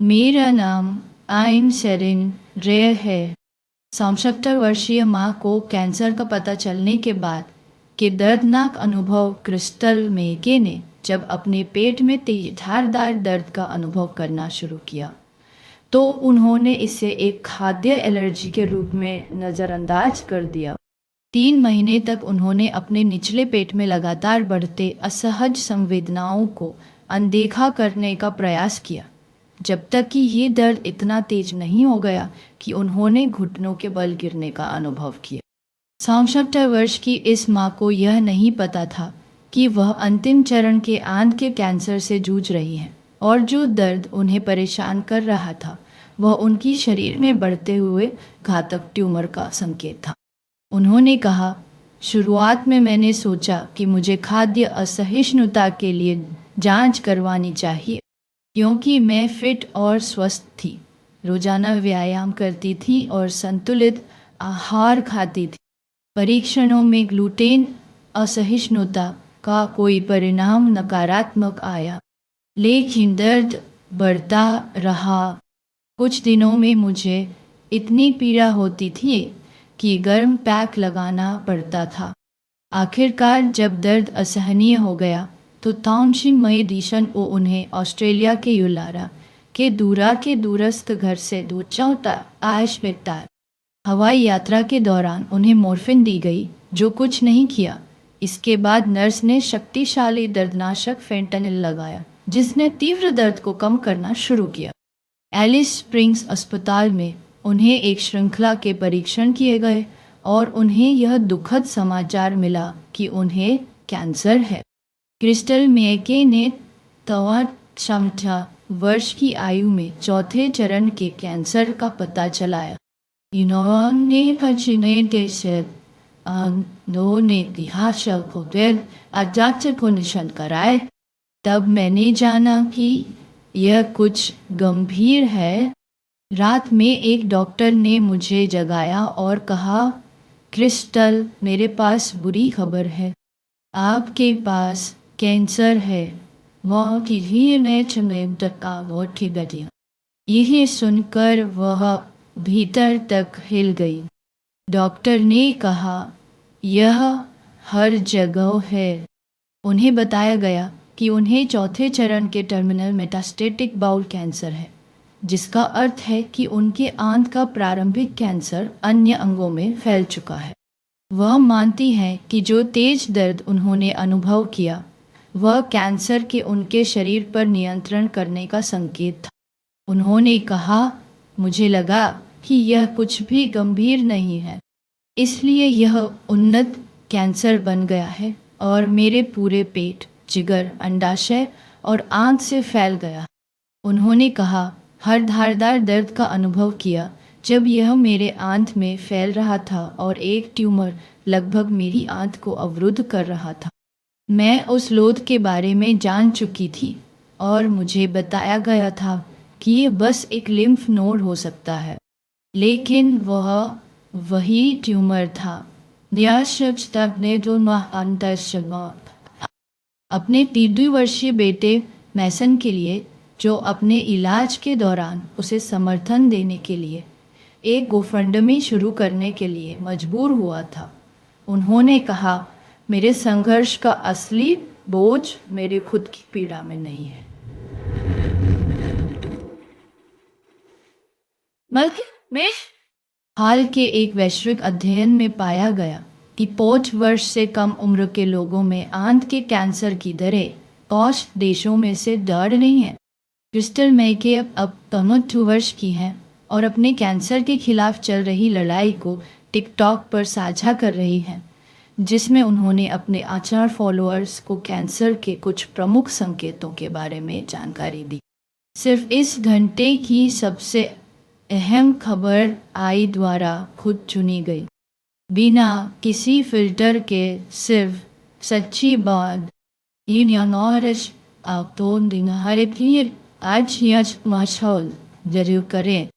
मेरा नाम आइम सेरिन रे है। 67 वर्षीय माँ को कैंसर का पता चलने के बाद के दर्दनाक अनुभव क्रिस्टल मेके ने जब अपने पेट में तेज धारदार दर्द का अनुभव करना शुरू किया तो उन्होंने इसे एक खाद्य एलर्जी के रूप में नज़रअंदाज कर दिया। 3 महीने तक उन्होंने अपने निचले पेट में लगातार बढ़ते असहज संवेदनाओं को अनदेखा करने का प्रयास किया, जब तक कि ये दर्द इतना तेज नहीं हो गया कि उन्होंने घुटनों के बल गिरने का अनुभव किया। 67 वर्ष की इस माँ को यह नहीं पता था कि वह अंतिम चरण के आंत के कैंसर से जूझ रही हैं और जो दर्द उन्हें परेशान कर रहा था वह उनकी शरीर में बढ़ते हुए घातक ट्यूमर का संकेत था। उन्होंने कहा, शुरुआत में मैंने सोचा कि मुझे खाद्य असहिष्णुता के लिए जांच करवानी चाहिए क्योंकि मैं फिट और स्वस्थ थी, रोजाना व्यायाम करती थी और संतुलित आहार खाती थी। परीक्षणों में ग्लूटेन असहिष्णुता का कोई परिणाम नकारात्मक आया, लेकिन दर्द बढ़ता रहा। कुछ दिनों में मुझे इतनी पीड़ा होती थी कि गर्म पैक लगाना पड़ता था। आखिरकार जब दर्द असहनीय हो गया तो ताउनशिन मेडिसन उन्हें ऑस्ट्रेलिया के युलारा के दूरस्थ घर से दूचौता आशमेतार हवाई यात्रा के दौरान उन्हें मॉर्फिन दी गई, जो कुछ नहीं किया। इसके बाद नर्स ने शक्तिशाली दर्दनाशक फेंटानिल लगाया, जिसने तीव्र दर्द को कम करना शुरू किया। एलिस स्प्रिंग्स अस्पताल में उन्हें एक श्रृंखला के परीक्षण किए गए और उन्हें यह दुखद समाचार मिला कि उन्हें कैंसर है। क्रिस्टल मेके ने 63 वर्ष की आयु में चौथे चरण के कैंसर का पता चलाया। इन्होंने पचने देशे ने इतिहास को जांच को निशान कराए। तब मैंने जाना कि यह कुछ गंभीर है। रात में एक डॉक्टर ने मुझे जगाया और कहा, क्रिस्टल, मेरे पास बुरी खबर है, आपके पास कैंसर है। वह किसी ने का बहुत ही घटिया। यह सुनकर वह भीतर तक हिल गई। डॉक्टर ने कहा, यह हर जगह है। उन्हें बताया गया कि उन्हें चौथे चरण के टर्मिनल मेटास्टेटिक बाउल कैंसर है, जिसका अर्थ है कि उनके आंत का प्रारंभिक कैंसर अन्य अंगों में फैल चुका है। वह मानती हैं कि जो तेज दर्द उन्होंने अनुभव किया वह कैंसर के उनके शरीर पर नियंत्रण करने का संकेत था। उन्होंने कहा, मुझे लगा कि यह कुछ भी गंभीर नहीं है, इसलिए यह उन्नत कैंसर बन गया है और मेरे पूरे पेट, जिगर, अंडाशय और आंत से फैल गया। उन्होंने कहा, हर धारदार दर्द का अनुभव किया जब यह मेरे आंत में फैल रहा था और एक ट्यूमर लगभग मेरी आंत को अवरुद्ध कर रहा था। मैं उस लोथ के बारे में जान चुकी थी और मुझे बताया गया था कि यह बस एक लिम्फ नोड हो सकता है, लेकिन वह वही ट्यूमर था। ने जो अपने 3 वर्षीय बेटे मैसन के लिए, जो अपने इलाज के दौरान उसे समर्थन देने के लिए एक गोफंडमी शुरू करने के लिए मजबूर हुआ था, उन्होंने कहा, मेरे संघर्ष का असली बोझ मेरे खुद की पीड़ा में नहीं है। में हाल के एक वैश्विक अध्ययन में पाया गया कि 5 वर्ष से कम उम्र के लोगों में आंत के कैंसर की दरें 5 देशों में से दर नहीं है। क्रिस्टल मेके अब 92 वर्ष की हैं और अपने कैंसर के खिलाफ चल रही लड़ाई को टिकटॉक पर साझा कर रही हैं, जिसमें उन्होंने अपने आचार फॉलोअर्स को कैंसर के कुछ प्रमुख संकेतों के बारे में जानकारी दी। सिर्फ इस घंटे की सबसे अहम खबर आई द्वारा खुद चुनी गई, बिना किसी फिल्टर के, सिर्फ सच्ची बात। आज माहौल जरूर करें।